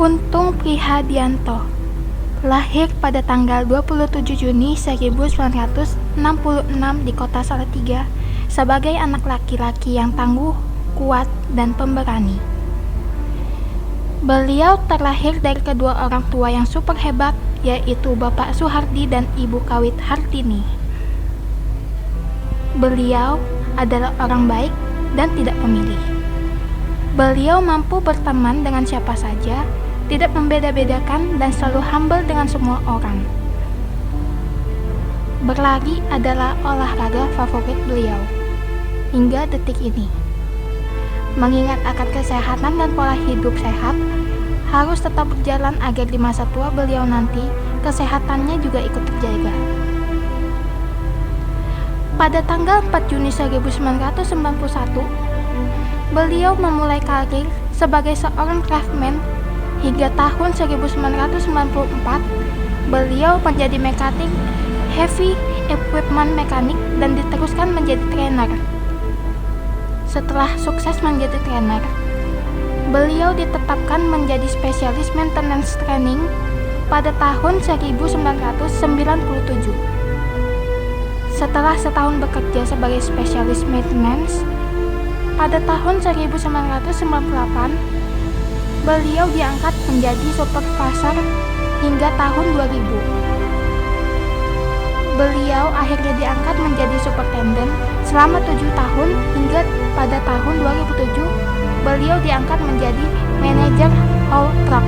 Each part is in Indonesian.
Untung Prihadianto lahir pada tanggal 27 Juni 1966 di kota Salatiga sebagai anak laki-laki yang tangguh, kuat, dan pemberani. Beliau terlahir dari kedua orang tua yang super hebat, yaitu Bapak Suhardi dan Ibu Kawit Hartini. Beliau adalah orang baik dan tidak pemilih. Beliau mampu berteman dengan siapa saja, tidak membeda-bedakan, dan selalu humble dengan semua orang. Berlari adalah olahraga favorit beliau hingga detik ini. Mengingat akan kesehatan dan pola hidup sehat harus tetap berjalan agar di masa tua beliau nanti kesehatannya juga ikut terjaga. Pada tanggal 4 Juni 1991, beliau memulai karir sebagai seorang craftsman. Hingga tahun 1994, beliau menjadi mekanik heavy equipment mekanik dan diteruskan menjadi trainer. Setelah sukses menjadi trainer, beliau ditetapkan menjadi spesialis maintenance training pada tahun 1997. Setelah setahun bekerja sebagai spesialis maintenance, pada tahun 1998, beliau diangkat menjadi supervisor hingga tahun 2000. Beliau akhirnya diangkat menjadi superintendent selama 7 tahun hingga pada tahun 2007 beliau diangkat menjadi manajer haul truck.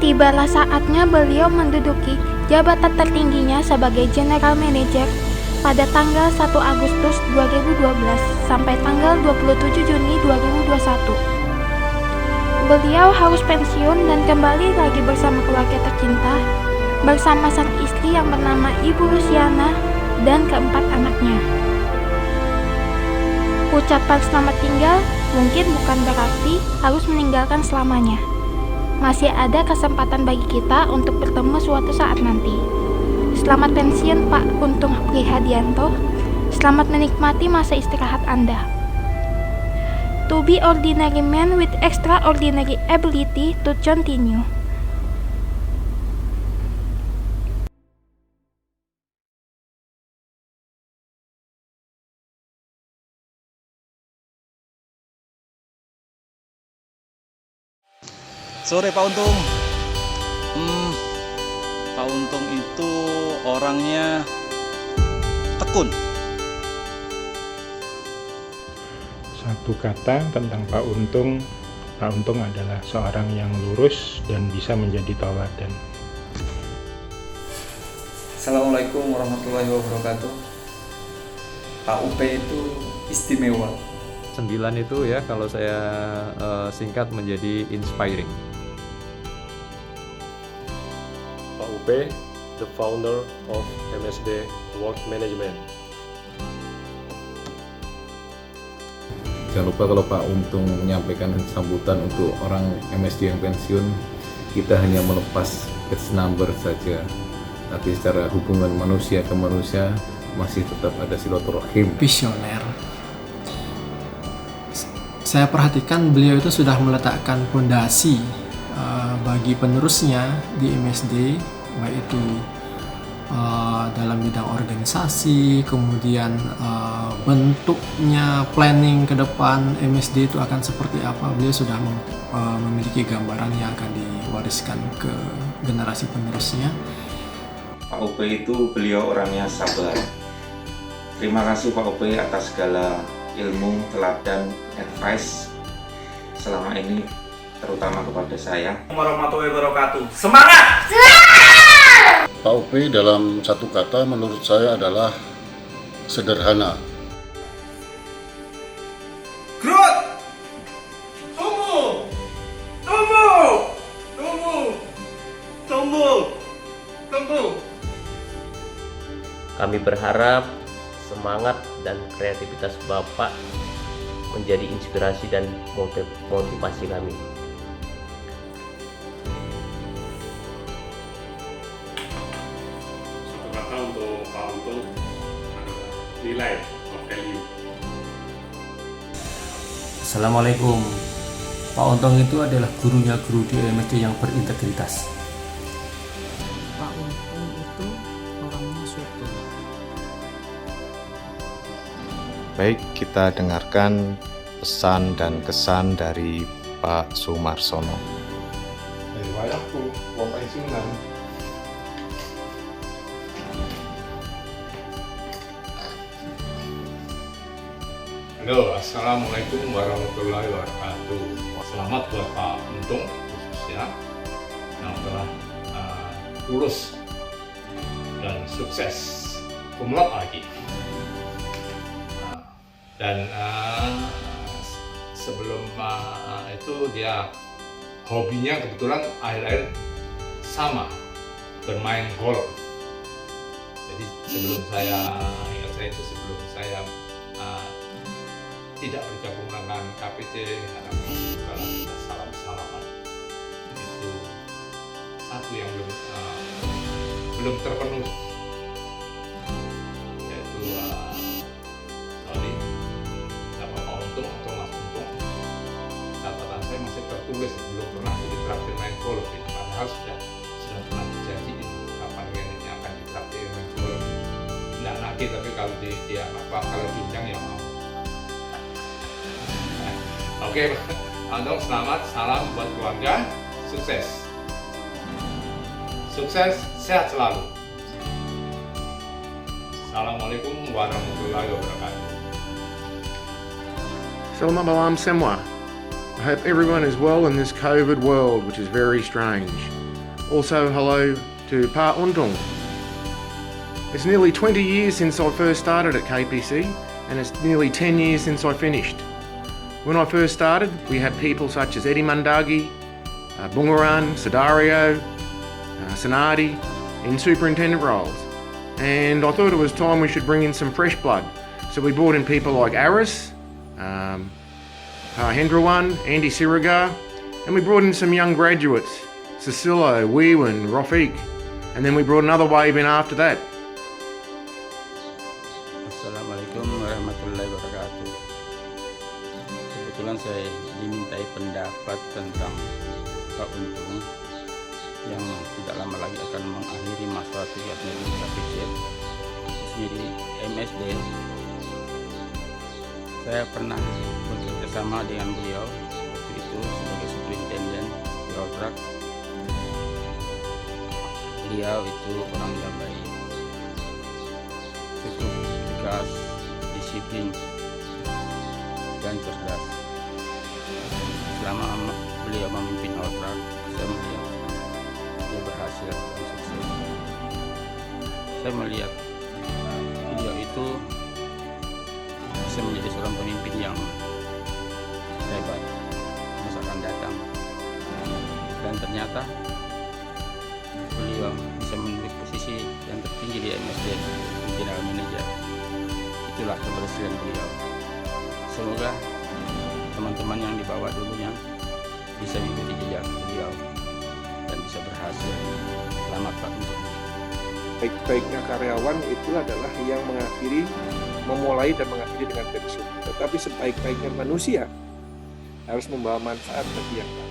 Tibalah saatnya beliau menduduki jabatan tertingginya sebagai General Manager pada tanggal 1 Agustus 2012 sampai tanggal 27 Juni 2021. Beliau harus pensiun dan kembali lagi bersama keluarga tercinta, bersama sang istri yang bernama Ibu Luciana dan keempat anaknya. Ucapan selamat tinggal mungkin bukan berarti harus meninggalkan selamanya. Masih ada kesempatan bagi kita untuk bertemu suatu saat nanti. Selamat pensiun Pak Untung Prihadianto. Selamat menikmati masa istirahat Anda. To be ordinary man with extraordinary ability to continue. Sore Pak Untung. Pak Untung itu orangnya tekun. Satu kata tentang Pak Untung adalah seorang yang lurus dan bisa menjadi tauladan. Assalamualaikum warahmatullahi wabarakatuh. Pak UP itu istimewa. 9 itu ya kalau saya singkat menjadi inspiring. Pak UP, the founder of MSD Work Management. Jangan lupa kalau Pak Untung menyampaikan sambutan untuk orang MSD yang pensiun, kita hanya melepas batch number saja, tapi secara hubungan manusia ke manusia masih tetap ada silaturahim. Visioner. Saya perhatikan beliau itu sudah meletakkan fondasi bagi penerusnya di MSD, baik itu dalam bidang organisasi, kemudian bentuknya planning ke depan MSD itu akan seperti apa. Beliau sudah memiliki gambaran yang akan diwariskan ke generasi penerusnya. Pak UP itu beliau orangnya sabar. Terima kasih Pak UP atas segala ilmu, teladan, advice selama ini, terutama kepada saya. Warahmatullahi wabarakatuh. Semangat! Pak UP dalam satu kata menurut saya adalah sederhana. Growth! Tumbuh! Tumbuh! Tumbuh! Tumbuh! Tumbuh! Kami berharap semangat dan kreativitas Bapak menjadi inspirasi dan motivasi kami. Satu kata untuk Pak Untung, MSD life of value. Assalamualaikum. Pak Untung itu adalah gurunya guru di MSD yang berintegritas. Pak Untung itu orangnya soto. Baik, kita dengarkan pesan dan kesan dari Pak Sumarsono. Dari wayahku, wong pensiunan. Halo, assalamualaikum warahmatullahi wabarakatuh. Selamat buat Pak Untung khususnya yang telah lulus dan sukses cum laude lagi. Dan sebelum itu dia hobinya kebetulan akhir-akhir sama, bermain golf. Jadi sebelum saya tidak bergabung dengan KPC, karena kita salam-salaman. Itu satu yang belum terpenuhi, yaitu sama Pak Untung atau Mas Untung. Catatan saya masih tertulis, belum pernah ditraktir main golf. Padahal sudah pernah dijanjiin kapan ini akan ditraktir main golf. Nggak nagih, tapi kalau kalau diundang ya mau. Oke, Untung selamat, salam buat keluarga, sukses. Sukses, sehat selalu. Assalamualaikum warahmatullahi wabarakatuh. Selamat malam semua. I hope everyone is well in this COVID world, which is very strange. Also, hello to Pa Untung. It's nearly 20 years since I first started at KPC, and it's nearly 10 years since I finished. When I first started, we had people such as Eddie Mundagi, Bungaran, Sidario, Sanadi in superintendent roles. And I thought it was time we should bring in some fresh blood. So we brought in people like Aris, Hendrawan, Andy Sirigar, and we brought in some young graduates, Cecilo, Weewan, Rafiq, and then we brought another wave in after that. Assalamualaikum warahmatullahi wabarakatuh. Kebetulan saya dimintai pendapat tentang Pak Untung yang tidak lama lagi akan mengakhiri masa tugasnya di KPC, khususnya di MSD. Saya pernah bekerja sama dengan beliau waktu itu sebagai superintenden di Outrak. Beliau itu orang yang baik, cukup tegas, disiplin, dan cerdas. Selama beliau memimpin Outrak, saya melihat dia berhasil dan sukses. Saya melihat beliau itu bisa menjadi seorang pemimpin yang hebat masa akan datang, dan ternyata beliau bisa menduduki posisi yang tertinggi di MSD, General Manager. Itulah keberhasilan beliau. Semoga teman-teman yang dibawa dulunya bisa mengikuti jejak beliau dan bisa berhasil. Selamat Pak Untung. Baik-baiknya karyawan itu adalah yang memulai dan mengakhiri dengan pensiun. Tetapi sebaik-baiknya manusia harus membawa manfaat bagi yang lain.